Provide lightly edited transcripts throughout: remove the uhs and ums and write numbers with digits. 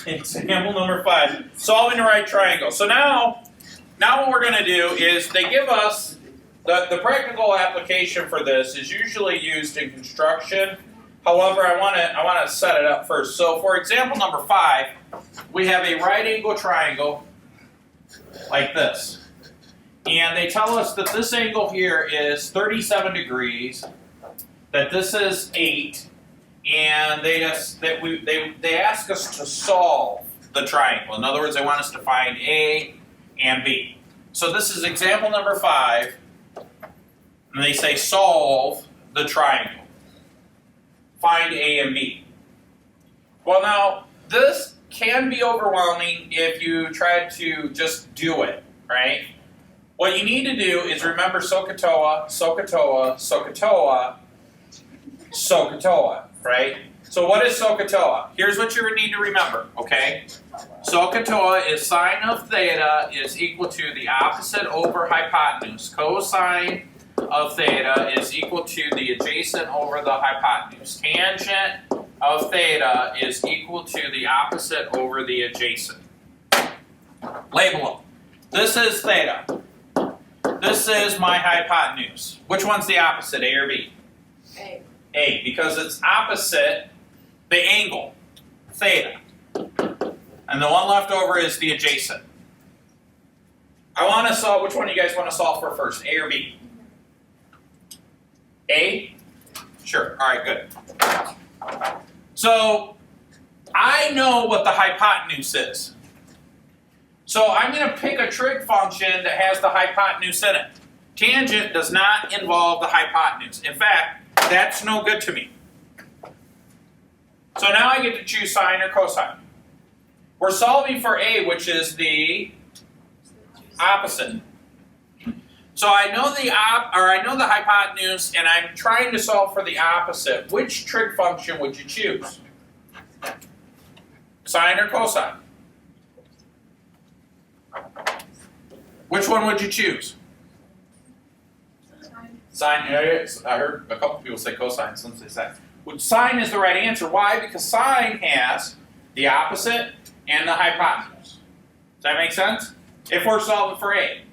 Example number 5, solving the right triangle. So now what we're going to do is they give us, the practical application for this is usually used in construction. However, I want to set it up first. So for example number 5, we have a right angle triangle like this. And they tell us that this angle here is 37 degrees, that this is 8, and they ask us to solve the triangle. In other words, they want us to find A and B. So this is example number 5, and they say solve the triangle. Find A and B. Well now, this can be overwhelming if you try to just do it, right? What you need to do is remember SOHCAHTOA, SOHCAHTOA, SOHCAHTOA, SOHCAHTOA, right? So what is SOHCAHTOA? Here's what you need to remember, okay? SOHCAHTOA is sine of theta is equal to the opposite over hypotenuse. Cosine of theta is equal to the adjacent over the hypotenuse. Tangent of theta is equal to the opposite over the adjacent. Label them. This is theta. This is my hypotenuse. Which one's the opposite, A or B? A. A, because it's opposite the angle, theta. And the one left over is the adjacent. I want to solve, which one do you guys want to solve for first, A or B? A? Sure, all right, good. So, I know what the hypotenuse is. So I'm going to pick a trig function that has the hypotenuse in it. Tangent does not involve the hypotenuse. In fact, that's no good to me. So now I get to choose sine or cosine. We're solving for A, which is the opposite. So I know the hypotenuse, and I'm trying to solve for the opposite. Which trig function would you choose? Sine or cosine? Which one would you choose? Sine. I heard a couple people say cosine. Some say sine. Well, sine is the right answer. Why? Because sine has the opposite and the hypotenuse. Does that make sense? If we're solving for A.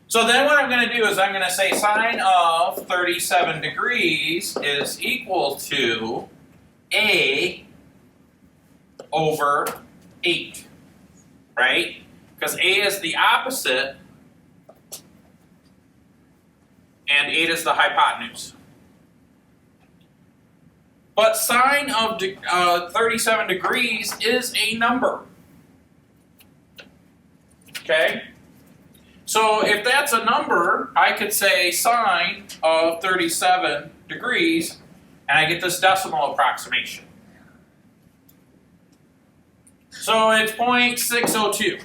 So then what I'm going to do is I'm going to say sine of 37 degrees is equal to A over 8. Right? Because A is the opposite and 8 is the hypotenuse. But sine of 37 degrees is a number. Okay? So if that's a number, I could say sine of 37 degrees, and I get this decimal approximation. So it's 0.602.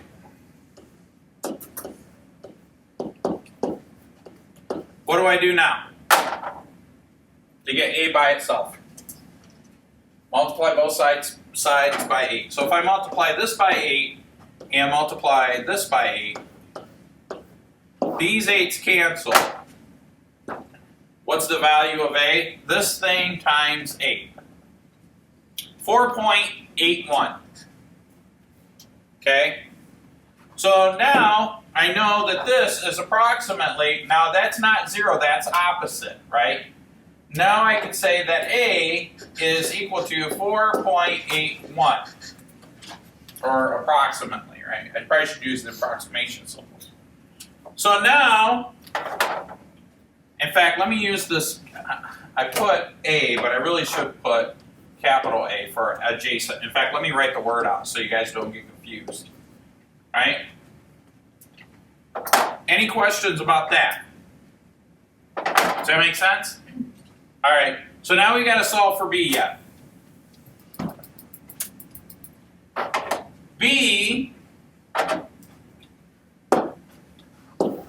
What do I do now to get A by itself? Multiply both sides by 8. So if I multiply this by 8 and multiply this by 8, these 8's cancel. What's the value of A? This thing times 8. 4.81. Okay? So now I know that this is approximately, now that's not 0, that's opposite, right? Now I can say that A is equal to 4.81, or approximately, right? I probably should use the approximation symbol. So now, in fact, let me use this, I put A, but I really should put capital A for adjacent. In fact, let me write the word out so you guys don't get confused, right? Any questions about that? Does that make sense? All right, so now we got to solve for B yet. B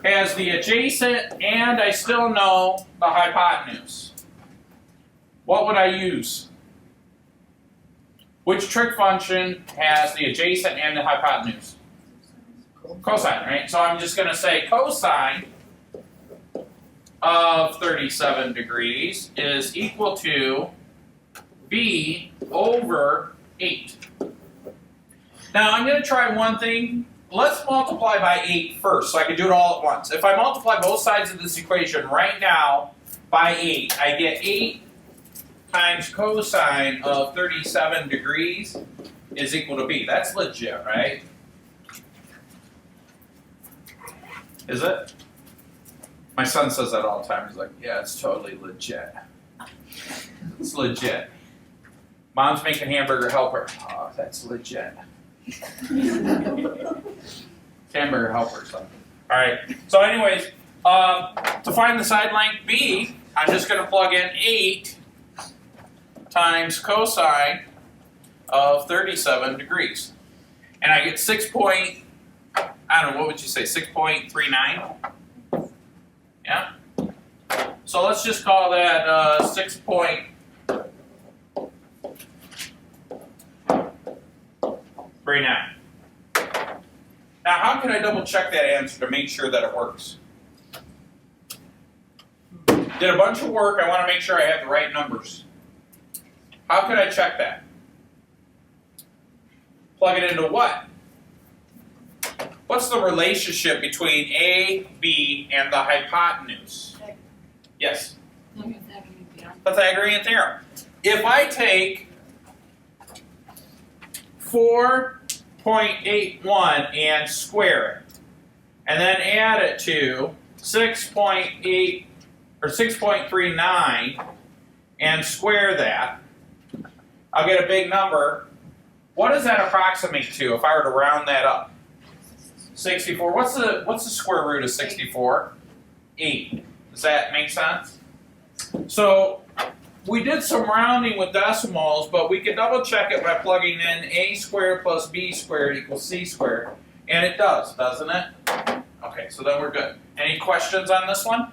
has the adjacent, and I still know the hypotenuse. What would I use? Which trig function has the adjacent and the hypotenuse? Cosine, right? So I'm just going to say cosine of 37 degrees is equal to B over 8. Now I'm going to try one thing. Let's multiply by 8 first, so I can do it all at once. If I multiply both sides of this equation right now by 8, I get 8 times cosine of 37 degrees is equal to b. That's legit, right? Is it? My son says that all the time. He's like, yeah, it's totally legit. It's legit. Mom's making hamburger helper. Oh, that's legit. Hamburger helper or something. All right. So anyways, to find the side length b, I'm just going to plug in 8 times cosine of 37 degrees. And I get 6 point, I don't know, what would you say, 6.39? Yeah? So let's just call that 6.39. Now, how can I double check that answer to make sure that it works? Did a bunch of work, I want to make sure I have the right numbers. How can I check that? Plug it into what? What's the relationship between A, B, and the hypotenuse? Yes? Pythagorean theorem. If I take 4.81 and square it, and then add it to 6.8 or 6.39 and square that, I'll get a big number. What does that approximate to if I were to round that up? 64. What's the square root of 64? 8. Does that make sense? So we did some rounding with decimals, but we could double check it by plugging in a squared plus b squared equals c squared. And it does, doesn't it? Okay, so then we're good. Any questions on this one?